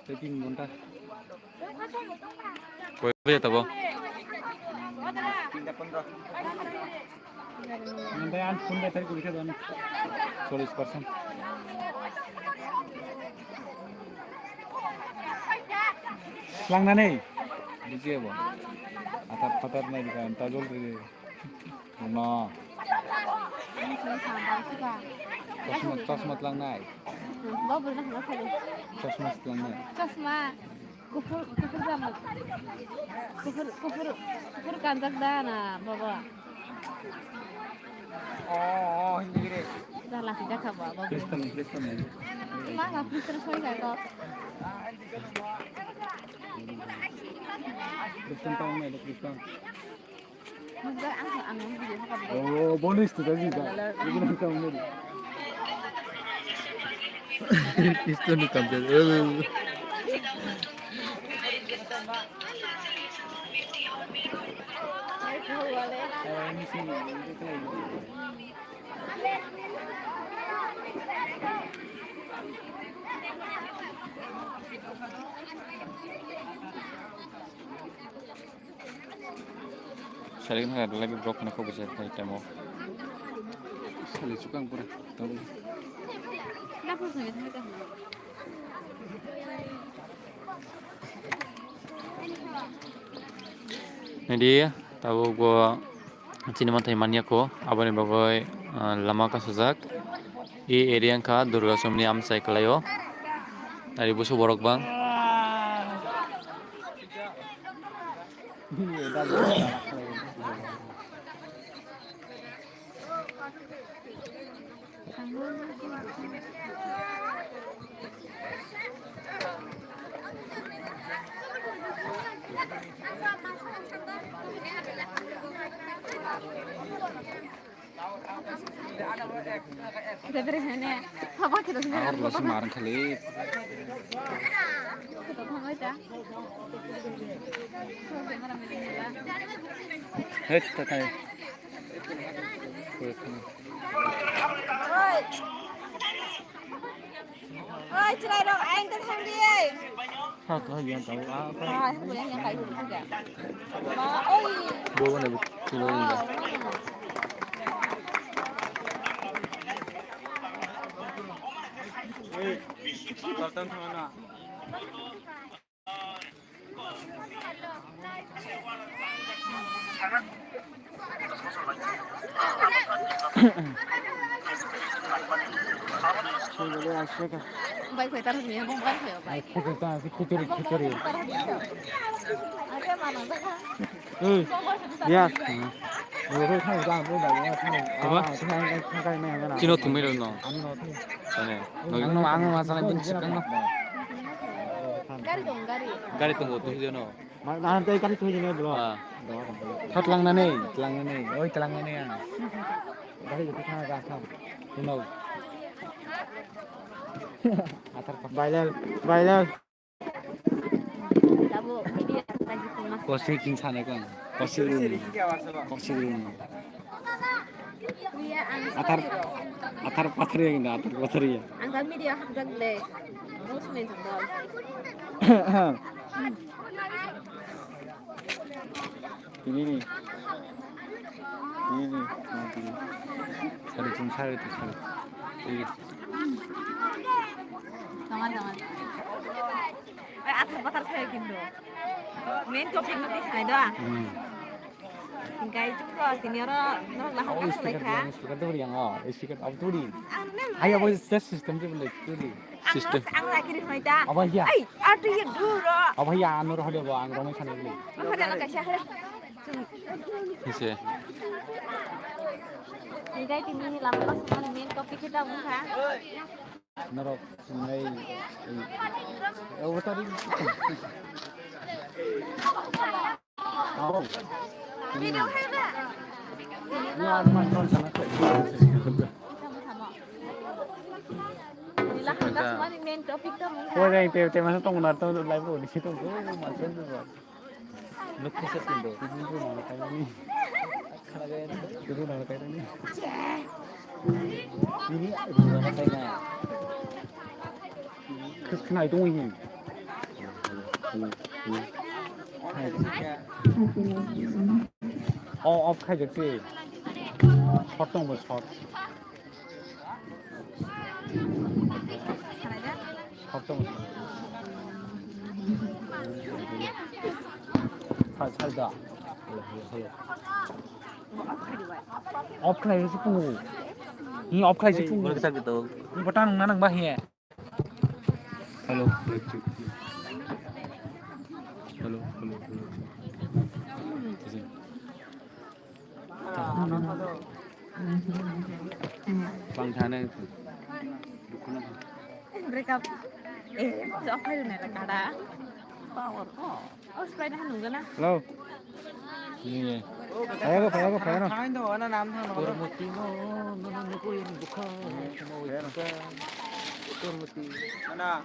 Taking monta. Boleh tahu? Nanti an phone deh tadi bisa don 40%. Langganan nih. Biji apa? Atap nih kan, tajul di. Mana? Cosmos langgai. Bagus lah nggak sih. Cosmos langgai. Cosma. Kufur zaman. Kufur kanjak dah nah, bawa. Oh, ini gini. Dah lah sejak kapan, bawa. Kristen. Mana Kristen soal kayak kau. Kristen tahu nggak ada Kristen? Mungkin angin video apa gitu. Oh, bonus tuh tadi kan. Ibu nanti tahu nih. Kristen itu kan. Ini sih itu. Sharing nggak ada lagi brok nak bisa dari temo. Sekali suka pura. Tahu. Kenapa sih itu? Jadi tahu gua cinema mania ko abang ni bagai lama ka sujak i area ka Durga Sumni am cycle yo dari busu borok bang Kita beri mana? Apa kita sebenarnya? Aku masih marah kali. Kita tunggu aja. Hei, tatai. Ôi, cerai dong, anh ke thang dia. Aku yang tahu apa. Ah, kemudian yang kayak gitu juga. Oi. bawa nih kilo ini Kartan mana? Boleh asyik kan? Baik, baik taruh ni, bang baik ya, baik. Aku kita si kicuri. Ada mana sih? Ya. Boleh kan juga boleh dah. Apa? Kan mana? Cino tumero no Anu tu. sana Anu masalah pun sekarang no. Gari dong, gari. gari tunggu tuh dia no Nanti kali tu jadi dulu. Telang nane. Oh, telang nane ya. Dari itu sana ke atas. Tahu. Atar Bailal. Lalu ini lagi tumas. Kosi king sana kan. Kosi room. Iya, Atar patri yang atar patri ya. angkat media hak jagle. Terus main sambal. Ini nih. Nanti. Sari sari itu sari. Ini. Jangan. Atar saya gitu. Main topik nanti saya doang. Hingga itu kok sini orang lah Oh, hak seleka. speaker tu yang speaker apa tu di? Ayah boleh system tu boleh tu di. System. Ang lagi di mana? Apa ya? Ay, ada yang dulu. Apa ya anu roh dia bawa anggrong sana beli. Apa dah nak kasih hari? isi Hingga ini lama sama main topik kita muka. Narok sungai. Oh tadi. Oh. Video ada. Ini anu macam sana. Sama-sama. Inilah kita semua di main topik tu muka. Oh, yang tema tu tong nonton tu live di situ. Oh, macam tu. Lukis itu. Itu mana kayak ni. Itu mana kayak ni. Ini gimana kayaknya? Kena itu ini. off khai được gì? Short dong một short. Short dong. 살다. off khai itu pun. Ini off khai itu pun. Boleh kita gitu. Ini petang nanang bahaya. Halo. Halo. Bang Thane. Mereka apa itu nih kada? Power. Oh, sepeda nunggu na. Halo. Ini. Ayo. Kain tuh, anak nam tuh. Mana?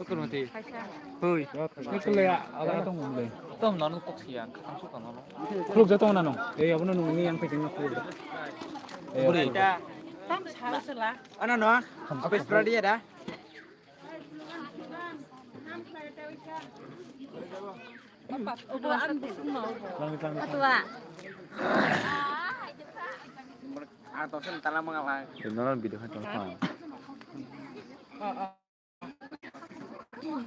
Betul mati. Hoi. Ini kelihatan agak tong mulai. Tom nanu kok siang, masuk kan nanu. Klub jatuh nanu. Apa nanu ini yang penting nak klub. Boleh. Tam salah lah. Anak noh, habis beradi ya dah. Ketua. Atau sementara mengalah. Beneran video kan telepon.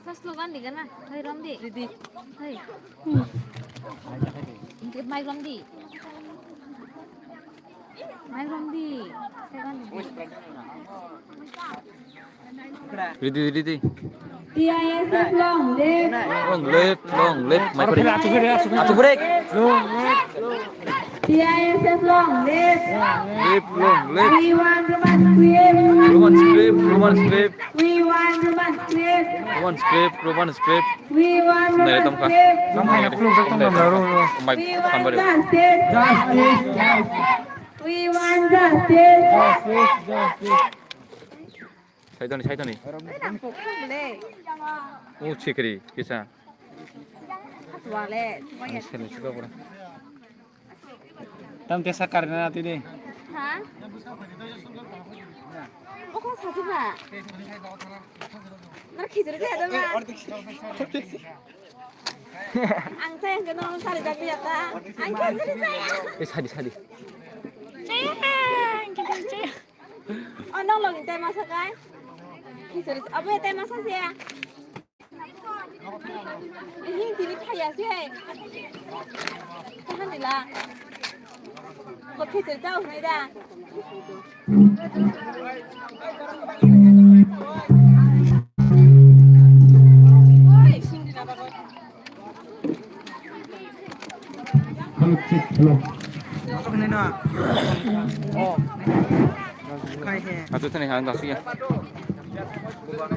First lu kan di kana? Hai Ramdi. Di. Hai. Ingkit mic Ramdi. Mic Ramdi. Saya kan. Ridi. TISF long live. Long live. Mai break. Atu break. TISF long live. Long live. We want rumah script. Roman script. We want rumah script. Roman script. We want Dari rumah tempat. script. Sampai nak klub jatuh nanu baru. Mai We kan want baru. justice. We want justice. Saidoni. Enak pokok boleh. Oh, cikri, kisah. Boleh. Semuanya. Sini juga pura. Tam tesa karena nanti deh. Hah? Oh, kok satu pak? Mereka jadi ada pak. Angsa yang kenal sari tapi ya tak. Angsa jadi saya. Sadis. Sayang. Oh, nong login teh masak kan? Kisah apa ya teh masak sih ya? Ini tini kaya sih. Tahan dila. Kok kisah jauh nih dah. Masuk ni noh. Oh. Kain ni. Atu tani hang kasih ya. Long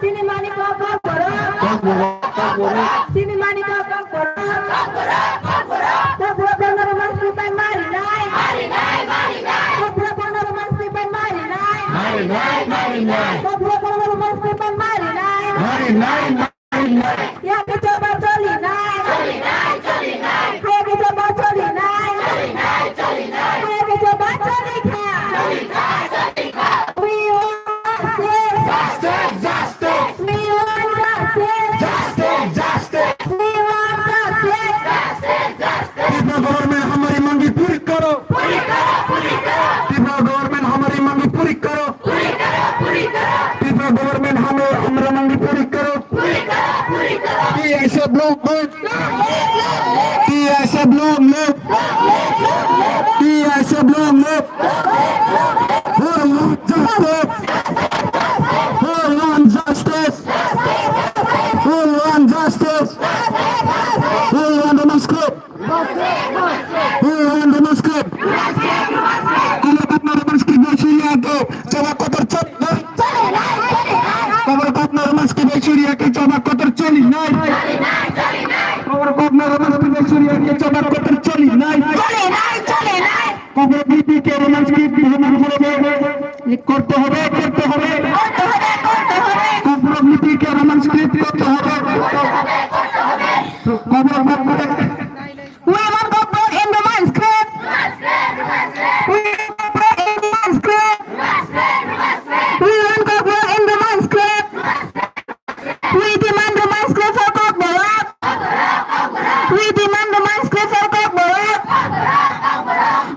Sini mana kau Sini mani kau Kopura benar mas pipai mari nai. Kopura benar mas pipai mari nai. Kopura benar mas pipai mari nai. Ya kita bacoli nai. Ya kita bacoli nai. Ya kita bacoli kha. We want justice. We want justice. We want justice. Tripura government हमारी मांगी पूरी करो। Tripura government हमारी मांगी पूरी करो। Tripura government हमारी मांगी पूरी करो। TSF लोग TSF लोग TSF लोग Who want justice? Who want justice? Who want the mascot? Who want the mascot? Kalau partner mascot Syria ke coba kau tercepat. Kalau partner mascot Syria ke coba kau terceli naik. Kalau partner mascot Syria ke coba kau terceli naik. Kalau BP ke mascot করতে হবে কবরনীতি কে রোমান্সক্রিপ্ট করতে হবে We want Kopura in the manuscript. We want Kopura in the manuscript. We want Kopura in the manuscript. We demand the manuscript for Kopura. We demand the manuscript for Kopura.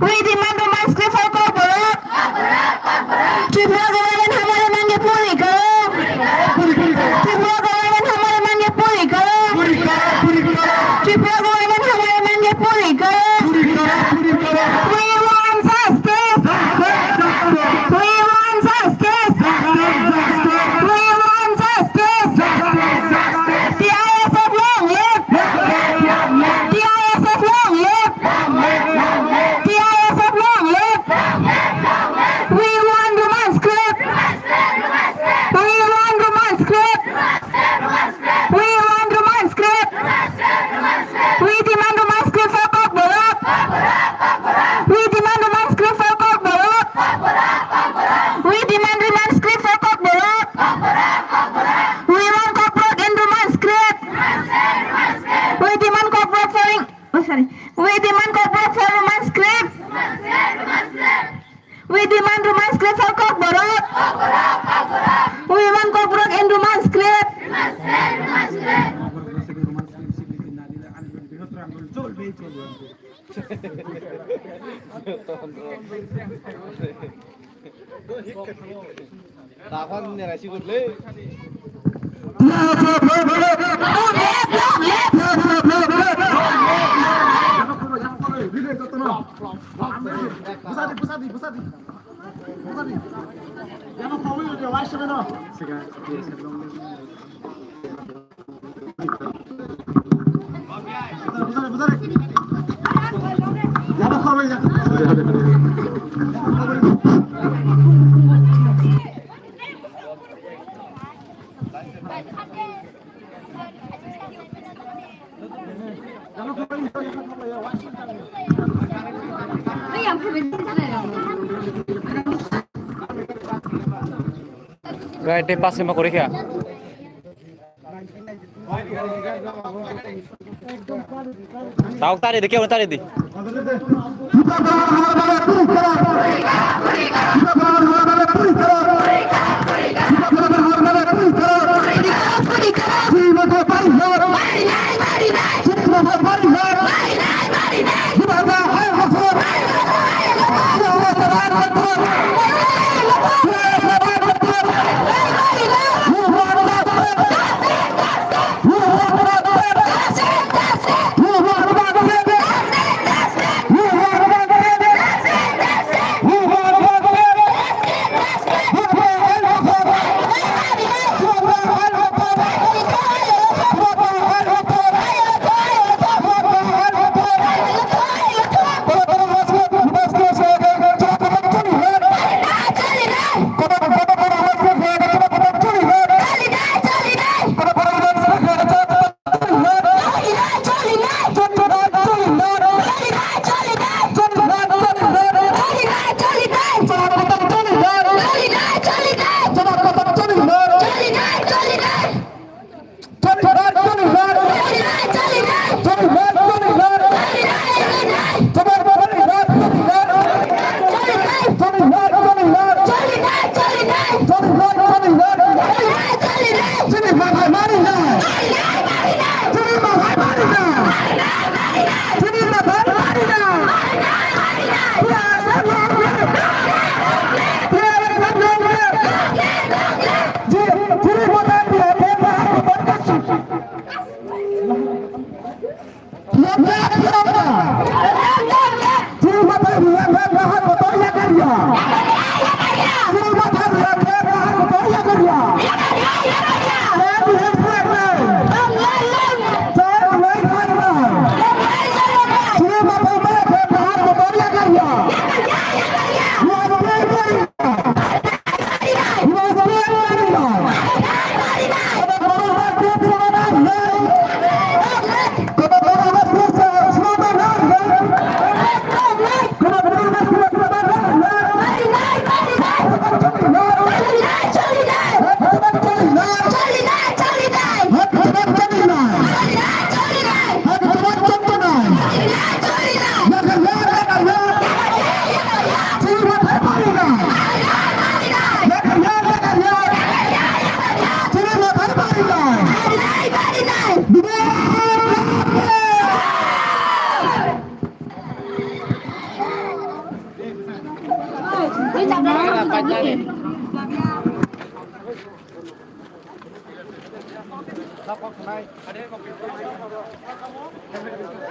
We demand the manuscript for Kopura. Tripura government हमारे मांगे पूरी करो. Tripura government हमारे मांगे पूरी करो. Tripura government हमारे मांगे पूरी करो. We want justice. We want justice. We want justice. The ISF long live. The ISF long live. The ISF long live. We want the manuscript. We want the manuscript. We want the manuscript. We demand the manuscript for Kopura. We demand the manuscript for Kopura. We demand the manuscript for Kopura. We want Kopura in the manuscript. We demand Kopura for We demand Kopura for the manuscript. We demand the manuscript for Kopura. We want Kopura in the manuscript. Right, dia pas sama korek ya. Tahu tadi deh, kau tadi deh.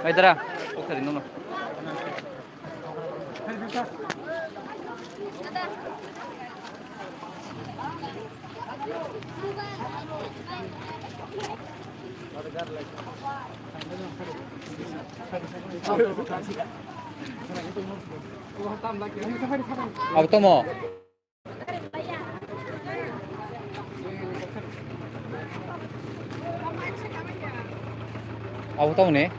얘들아, 옷을 입는 거. Apa tuh mau? Apa tahu nih?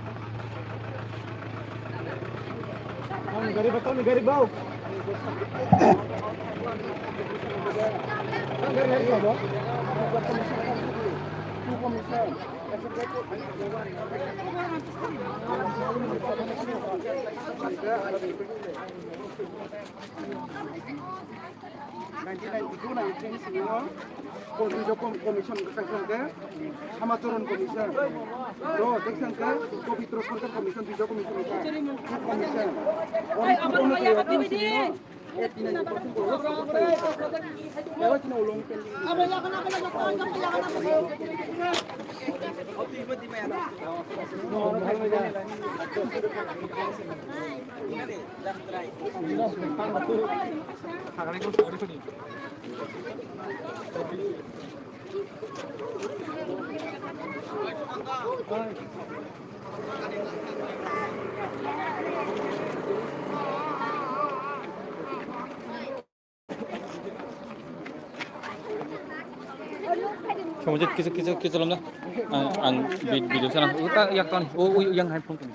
Gari bau. Commission সংখ্যা সমাচরণ commission रो देखसन का पवित्र सरकार commission दुई commission का commission Kemudian kita lemah, video sana. Uta yang kan, yang handphone tu.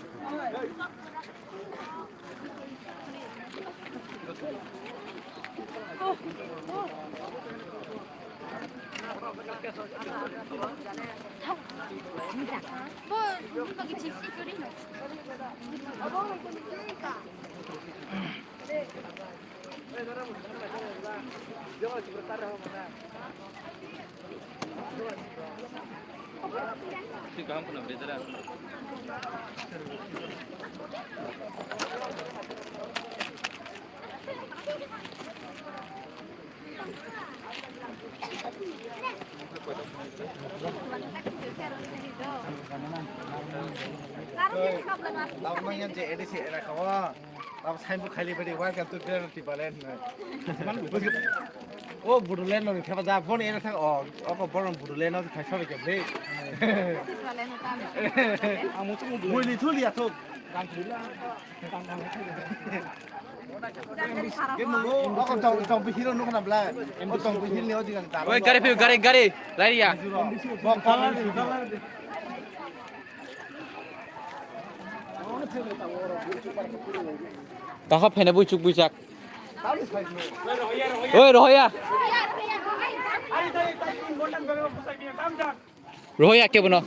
Kamu pernah belajar? Namanya JEDC era kawa. Tao sain bu khali bari wa kan tu kira ti balen. Oh budulen no thaba ja phone era thak oh ko boron budulen no khai sabe ke be. Amu chu bu ni thuli ya thok. Kan thula. Cái mông nó còn trồng bị hilo nó còn làm lại em trồng bị hilo thì càng tạm. Oi, gari, lari ya. Bom con Tahap hena bucak. Oi, Rohya. Rohya ke bono?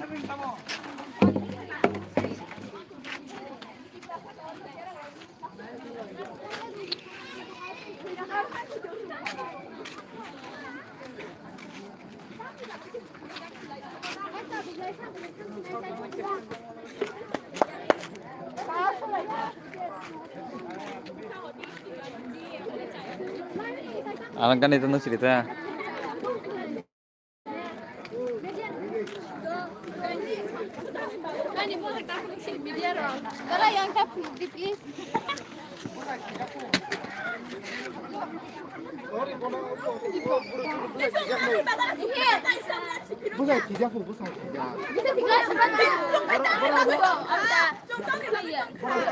Alang kan itu cerita. Ani boleh tak media orang. Kalau yang tak please. 부산 기자품 부산 기자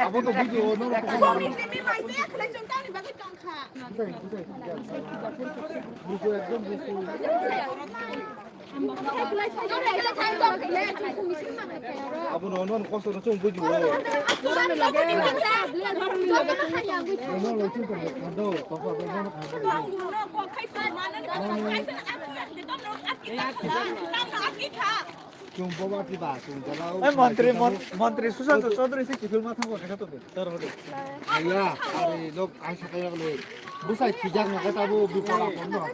아버도 비디오 너무 아버 너는 거기서 좀 보지 왜 मंत्री सुशांत चौधरी से film था वो देखा तो तर हो आया अरे लोग आशा कर रहे बुसाई खिजा न कता वो बिपला बंद हो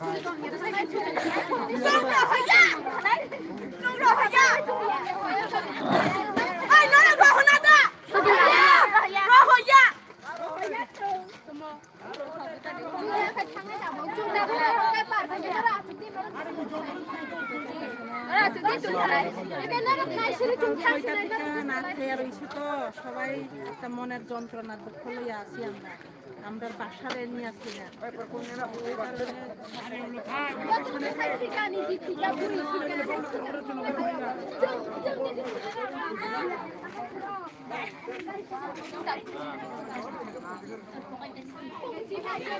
না খেয়ে রয়েছে তো সবাই একটা মনের যন্ত্রণা দুঃখ লইয়া আছি আমরা আমরা বাসারে নিয়ে আসি না Thank you.